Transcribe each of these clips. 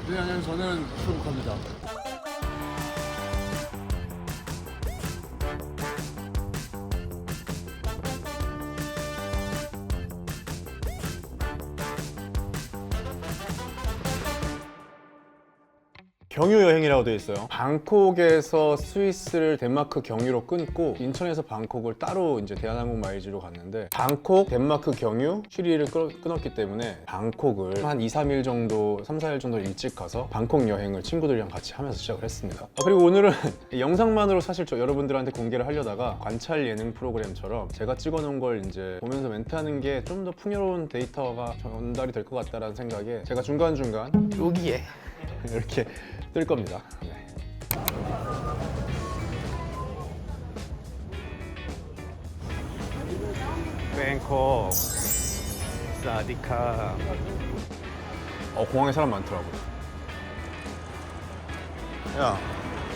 네, 안녕. 저는 초록합니다. 경유 여행이라고 되어 있어요. 방콕에서 스위스를 덴마크 경유로 끊고 인천에서 방콕을 따로 이제 대한항공 마일리지로 갔는데 방콕, 덴마크 경유, 취리를 끊었기 때문에 방콕을 한 2, 3일 정도, 3, 4일 정도 일찍 가서 방콕 여행을 친구들이랑 같이 하면서 시작을 했습니다. 그리고 오늘은 영상만으로 사실 여러분들한테 공개를 하려다가 관찰 예능 프로그램처럼 제가 찍어놓은 걸 이제 보면서 멘트하는 게 좀 더 풍요로운 데이터가 전달이 될 것 같다는 생각에 제가 중간중간 여기에 이렇게 뜰 겁니다. 네. 뱅콕 사디카. 공항에 사람 많더라고. 야,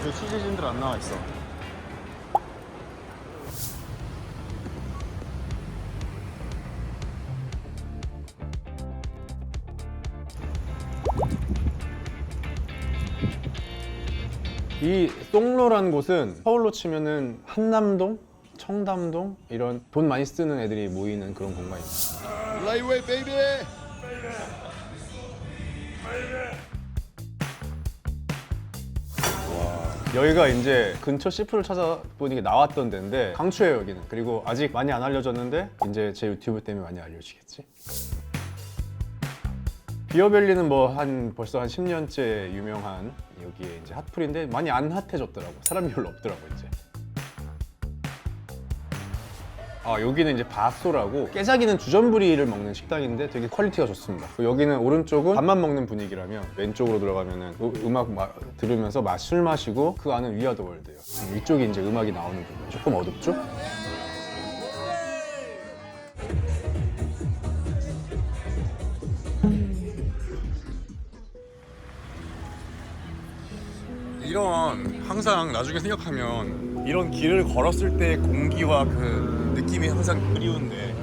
왜 취재진들 안 나와 있어? 이 송로라는 곳은 서울로 치면은 한남동, 청담동 이런 돈 많이 쓰는 애들이 모이는 그런 공간입니다. 라이웨이 베이비! 여기가 이제 근처 시푸를 찾아보니까 나왔던 데인데 강추해요 여기는. 그리고 아직 많이 안 알려졌는데 이제 제 유튜브 때문에 많이 알려지겠지. 비어밸리는 뭐 벌써 한 10년째 유명한 여기에 이제 핫플인데 많이 안 핫해졌더라고. 사람이 별로 없더라고 이제. 여기는 이제 바소라고 깨작이는 주전부리를 먹는 식당인데 되게 퀄리티가 좋습니다. 여기는 오른쪽은 밥만 먹는 분위기라면 왼쪽으로 들어가면은 음악 들으면서 술 마시고 그 안은 위아더 월드예요. 이쪽이 이제 음악이 나오는 부분. 조금 어둡죠? 이런 항상 나중에 생각하면 이런 길을 걸었을 때 공기와 그 느낌이 항상 그리운데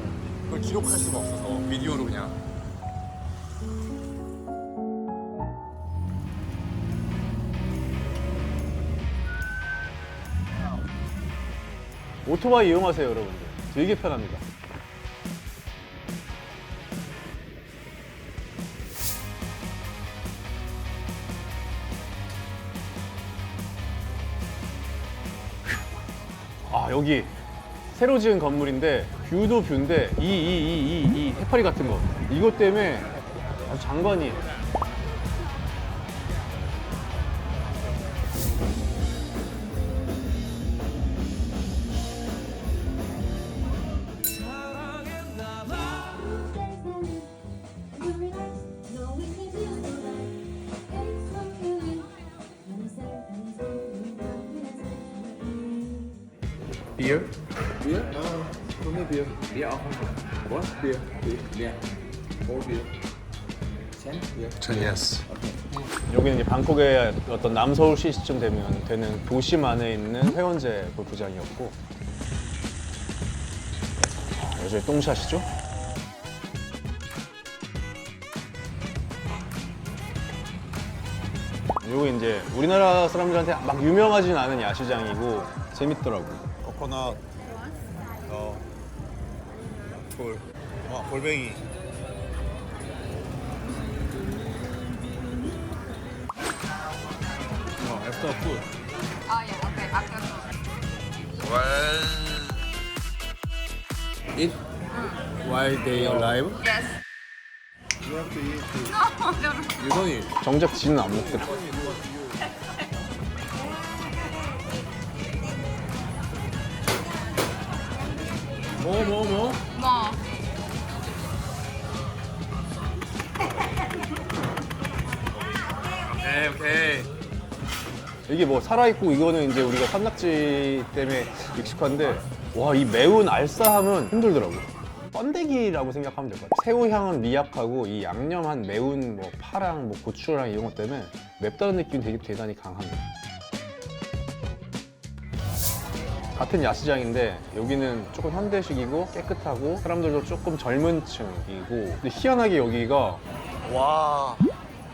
그걸 기록할 수가 없어서 비디오로 그냥. 오토바이 이용하세요 여러분들. 되게 편합니다. 여기 새로 지은 건물인데 뷰도 뷰인데 이 해파리 같은 거 이것 때문에 아주 장관이에요. Beer? Bier? Nur mehr Bier. Bier auch. Was? Bier. Bier. More Bier. 10? Bier. yes. 여기는 이제 방콕의 어떤 남서울시시쯤 되는 도심 안에 있는 회원제 골프장이었고 여전히 똥샷이죠? 요거 이제 우리나라 사람들한테 막 유명하진 않은 야시장이고 재밌더라고. 코코넛, 골뱅이. After food. Oh yeah, okay, after food. Eat while they alive? Yes. You have to eat it. No, no, no. 유선이 정작 지는 안 먹더라. 뭐? More. 오케이. 이게 뭐 살아있고 이거는 이제 우리가 산낙지 때문에 익숙한데 와, 이 매운 알싸함은 힘들더라고. 번데기라고 생각하면 될 것 같아. 새우향은 미약하고 이 양념한 매운 뭐 파랑 뭐 고추랑 이런 것 때문에 맵다는 느낌이 되게 대단히 강합니다. 같은 야시장인데 여기는 조금 현대식이고 깨끗하고 사람들도 조금 젊은 층이고 근데 희한하게 여기가 와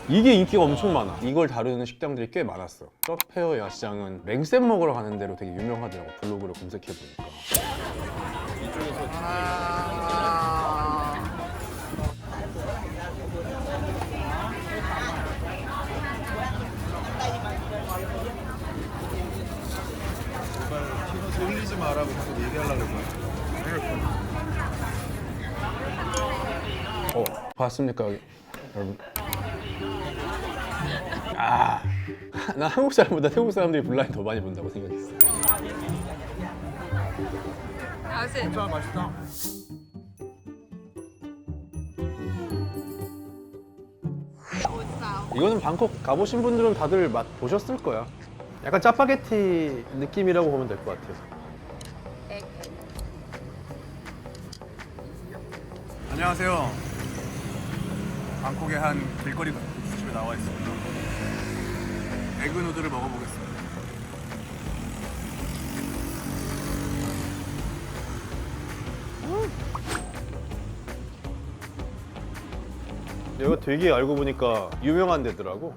이게 인기가 엄청 많아. 이걸 다루는 식당들이 꽤 많았어. 서페어 야시장은 맹쌤 먹으러 가는 데로 되게 유명하더라고. 블로그를 검색해보니까. 피넛 흘리지 마라고 계속 얘기하려고 그래. 봤습니까 여러분? 나 한국 사람보다 태국 사람들이 블라인 더 많이 본다고 생각했어. 맛있어. 진짜 맛있다. 이거는 방콕 가보신 분들은 다들 맛 보셨을 거야. 약간 짜파게티 느낌이라고 보면 될 것 같아요. 안녕하세요. 방콕의 한 길거리 집에 나와 있습니다. 에그 누들을 먹어보겠습니다. 얘가 되게 알고 보니까 유명한 데더라고.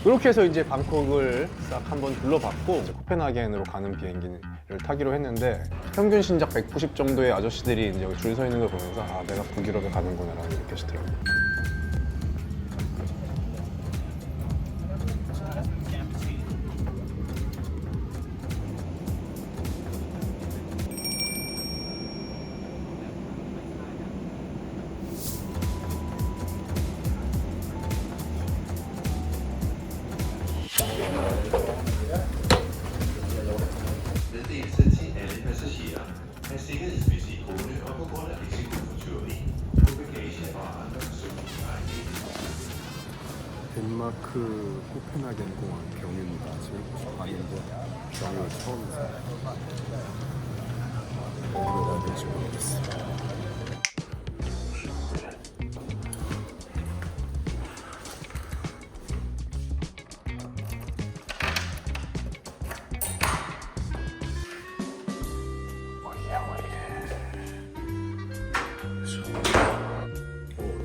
그렇게 해서 이제 방콕을 싹 한번 둘러봤고 이제 코펜하겐으로 가는 비행기를 타기로 했는데 평균 신장 190 정도의 아저씨들이 이제 여기 줄 서 있는 걸 보면서 아 내가 북유럽에 가는구나 라는 게 느껴지더라고요. Meddelelse til alle passagerer. Af sikkerhedsmæssige grunde og på grund af risiko for tyveri, må bagage og andre personlige ejendele 덴마크 코펜하겐 공항 경유입니다. 지금 가는데 경유 처음이세요. 어디로 가야 될지 모르겠어요.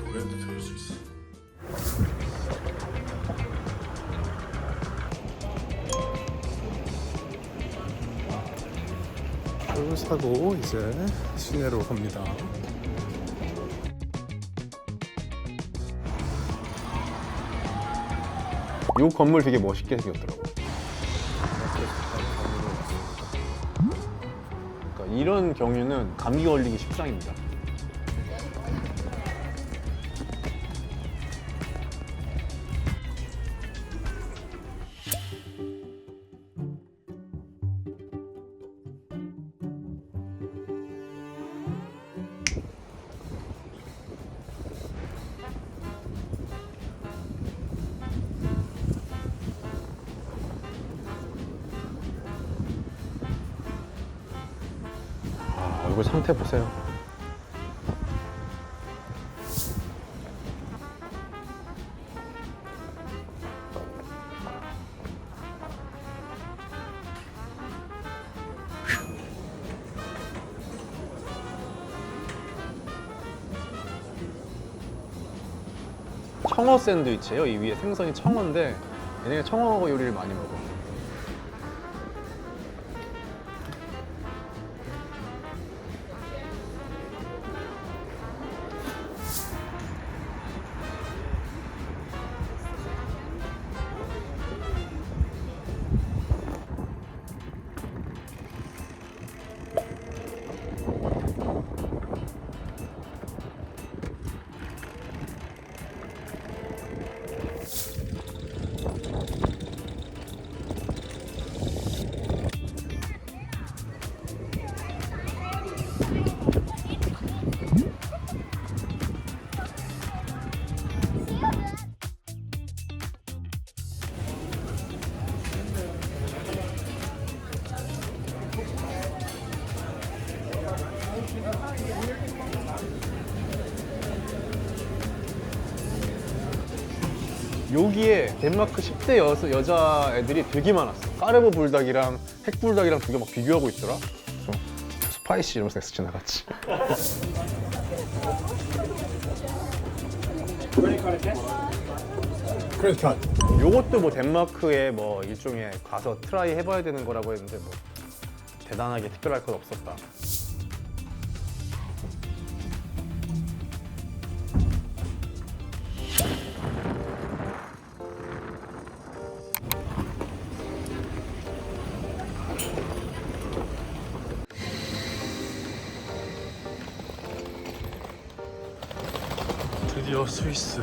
노래도 들을 수 있어. 을 사고 이제 시내로 갑니다. 이 건물 되게 멋있게 생겼더라고. 그러니까 이런 경유는 감기 걸리기 십상입니다. 얼굴 상태 보세요. 청어 샌드위치예요. 이 위에 생선이 청어인데 얘네가 청어 요리를 많이 먹어. 여기에 덴마크 10대 여자애들이 되게 많았어. 까르보 불닭이랑 핵불닭이랑 두 개 막 비교하고 있더라. 그래서 스파이시 이러면서 지나갔지. 그렇게 하죠. 요것도 뭐 덴마크에 뭐 일종의 가서 트라이 해봐야 되는 거라고 했는데 뭐 대단하게 특별할 건 없었다. 드디어 스위스.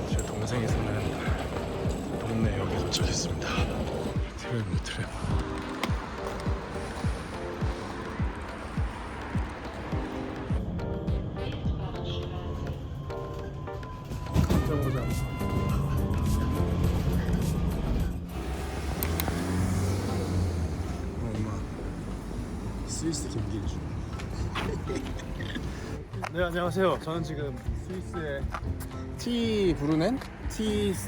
제 동생이 사는 동네 역에 도착했습니다. 트램. 엄마, 스위스 김기주. 네, 안녕하세요. 저는 지금 스위스의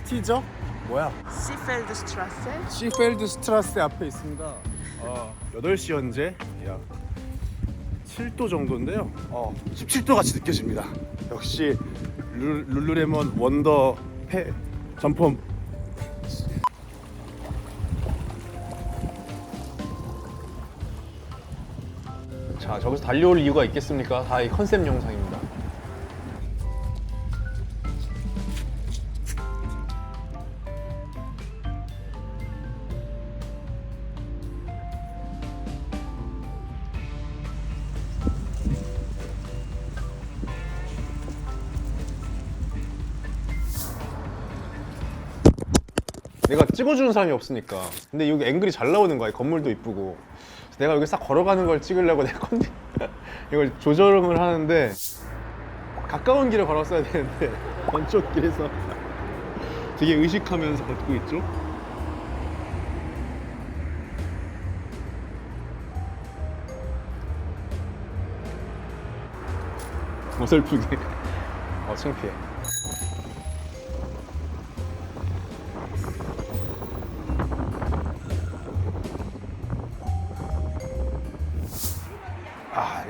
티저? 뭐야? 시펠드스트라세 앞에 있습니다. 8시 현재 약 7도 정도인데요. 17도 같이 느껴집니다. 역시 룰루레몬 원더 점펌. 자, 저기서 달려올 이유가 있겠습니까? 다 이 컨셉 영상입니다. 내가 찍어주는 사람이 없으니까. 근데 여기 앵글이 잘 나오는 거야. 건물도 이쁘고. 그래서 내가 여기 싹 걸어가는 걸 찍으려고 내가 이걸 조절을 하는데 가까운 길을 걸었어야 되는데 번쪽 길에서 되게 의식하면서 걷고 있죠. 어설프게. 창피해.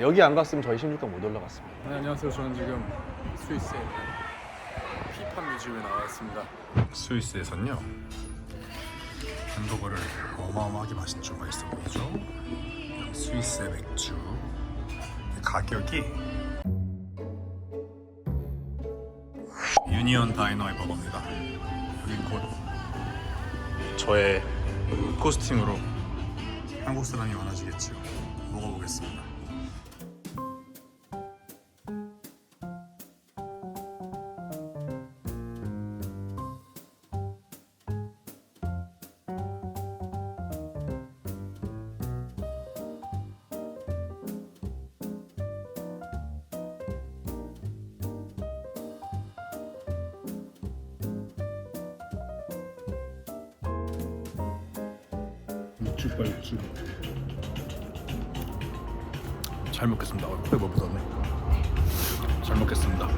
여기 안 갔으면 저희 16강 못 올라갔습니다. 네, 안녕하세요. 저는 지금 스위스의 피판 뮤지엄에 나와 있습니다. 스위스에선요 햄버거를 어마어마하게 맛있죠. 맛있어 보이죠? 스위스의 맥주 가격이 유니언 다이너의 버거입니다. 여기 곧 저의 코스튬으로 한국 사람이 많아지겠죠. 먹어보겠습니다. 육즙. 잘 먹겠습니다. 코에 뭐 묻었네. 잘 먹겠습니다.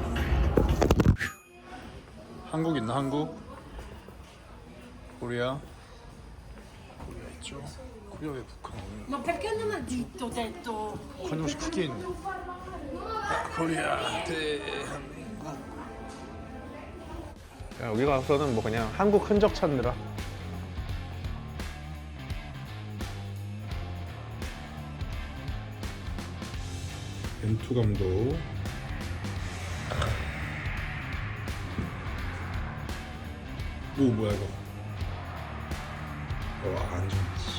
한국 있나? 한국? 코리아 있죠? 코리아 왜 북한 없는? Ma perché non ha detto, ho detto... 북한 혹시 크게 있네. 코리아 대한민국. 여기 가서는 뭐 그냥 한국 흔적 찾느라. 벤투 감독. 오 뭐야 이거. 안 좋지.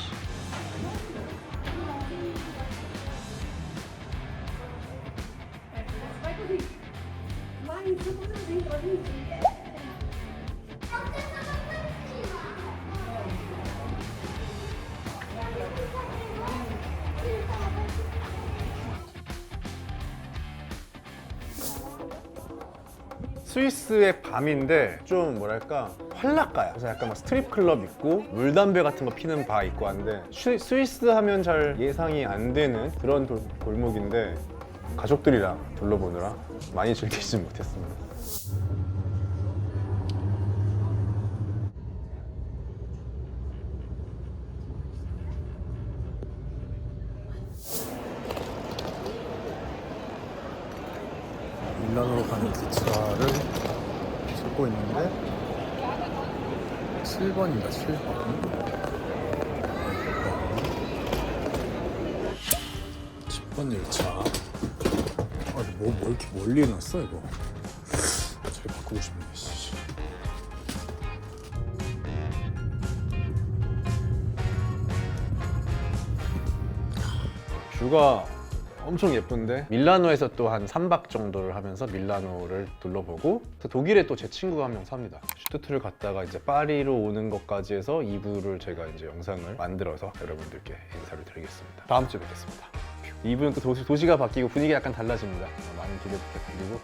스위스의 밤인데 좀 뭐랄까 활락가야. 그래서 약간 막 스트립 클럽 있고 물담배 같은 거 피는 바 있고 한데 스위스 하면 잘 예상이 안 되는 그런 골목인데 가족들이랑 둘러보느라 많이 즐기지 못했습니다. 밀라노로 가는 기차를 받고 있는데 7번입니다. 7번. 10번 열차. 뭐 이렇게 멀리 해놨어 이거. 저기 바꾸고 싶네. 씨. 뷰가 엄청 예쁜데 밀라노에서 또 한 3박 정도를 하면서 밀라노를 둘러보고 독일에 또 제 친구가 한 명 삽니다. 슈투트를 갔다가 이제 파리로 오는 것까지 해서 2부를 제가 이제 영상을 만들어서 여러분들께 인사를 드리겠습니다. 다음 주에 뵙겠습니다. 2부는 또 도시가 바뀌고 분위기가 약간 달라집니다. 많은 기대 부탁드리고